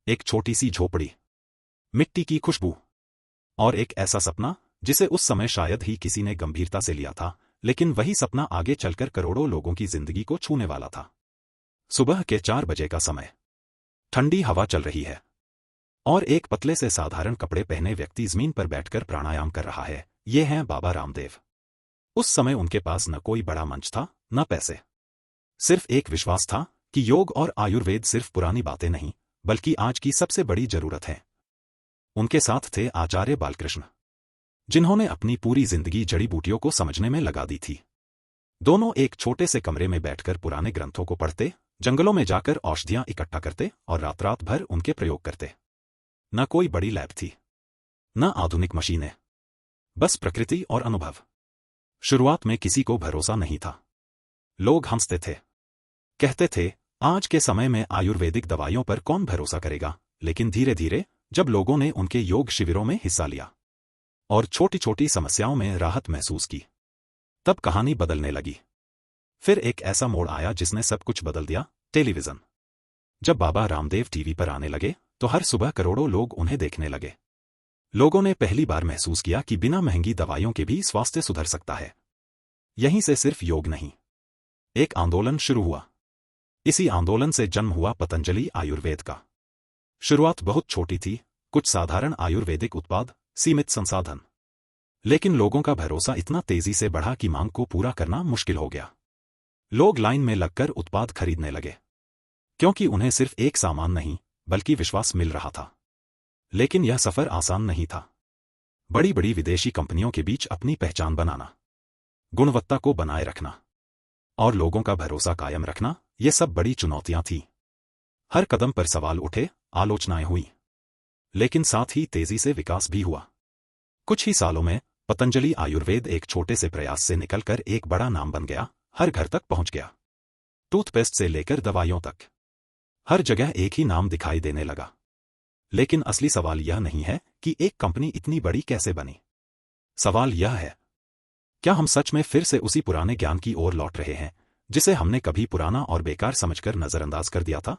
एक छोटी सी झोपड़ी, मिट्टी की खुशबू और एक ऐसा सपना जिसे उस समय शायद ही किसी ने गंभीरता से लिया था, लेकिन वही सपना आगे चलकर करोड़ों लोगों की जिंदगी को छूने वाला था। सुबह के 4 बजे का समय, ठंडी हवा चल रही है और एक पतले से साधारण कपड़े पहने व्यक्ति जमीन पर बैठकर प्राणायाम कर रहा है। ये हैं बाबा रामदेव। उस समय उनके पास न कोई बड़ा मंच था, न पैसे। सिर्फ एक विश्वास था कि योग और आयुर्वेद सिर्फ पुरानी बातें नहीं, बल्कि आज की सबसे बड़ी जरूरत है। उनके साथ थे आचार्य बालकृष्ण, जिन्होंने अपनी पूरी जिंदगी जड़ी बूटियों को समझने में लगा दी थी। दोनों एक छोटे से कमरे में बैठकर पुराने ग्रंथों को पढ़ते, जंगलों में जाकर औषधियां इकट्ठा करते और रात रात भर उनके प्रयोग करते। न कोई बड़ी लैब थी, न आधुनिक मशीनें, बस प्रकृति और अनुभव। शुरुआत में किसी को भरोसा नहीं था। लोग हंसते थे, कहते थे आज के समय में आयुर्वेदिक दवाइयों पर कौन भरोसा करेगा। लेकिन धीरे धीरे जब लोगों ने उनके योग शिविरों में हिस्सा लिया और छोटी छोटी समस्याओं में राहत महसूस की, तब कहानी बदलने लगी। फिर एक ऐसा मोड़ आया जिसने सब कुछ बदल दिया, टेलीविजन। जब बाबा रामदेव टीवी पर आने लगे तो हर सुबह करोड़ों लोग उन्हें देखने लगे। लोगों ने पहली बार महसूस किया कि बिना महंगी दवाइयों के भी स्वास्थ्य सुधर सकता है। यहीं से सिर्फ योग नहीं, एक आंदोलन शुरू हुआ। इसी आंदोलन से जन्म हुआ पतंजलि आयुर्वेद का। शुरुआत बहुत छोटी थी, कुछ साधारण आयुर्वेदिक उत्पाद, सीमित संसाधन। लेकिन लोगों का भरोसा इतना तेजी से बढ़ा कि मांग को पूरा करना मुश्किल हो गया। लोग लाइन में लगकर उत्पाद खरीदने लगे, क्योंकि उन्हें सिर्फ एक सामान नहीं बल्कि विश्वास मिल रहा था। लेकिन यह सफर आसान नहीं था। बड़ी बड़ी विदेशी कंपनियों के बीच अपनी पहचान बनाना, गुणवत्ता को बनाए रखना और लोगों का भरोसा कायम रखना, ये सब बड़ी चुनौतियां थीं। हर कदम पर सवाल उठे, आलोचनाएं हुई, लेकिन साथ ही तेजी से विकास भी हुआ। कुछ ही सालों में पतंजलि आयुर्वेद एक छोटे से प्रयास से निकलकर एक बड़ा नाम बन गया, हर घर तक पहुंच गया। टूथपेस्ट से लेकर दवाइयों तक, हर जगह एक ही नाम दिखाई देने लगा। लेकिन असली सवाल यह नहीं है कि एक कंपनी इतनी बड़ी कैसे बनी। सवाल यह है, क्या हम सच में फिर से उसी पुराने ज्ञान की ओर लौट रहे हैं, जिसे हमने कभी पुराना और बेकार समझकर नजरअंदाज कर दिया था?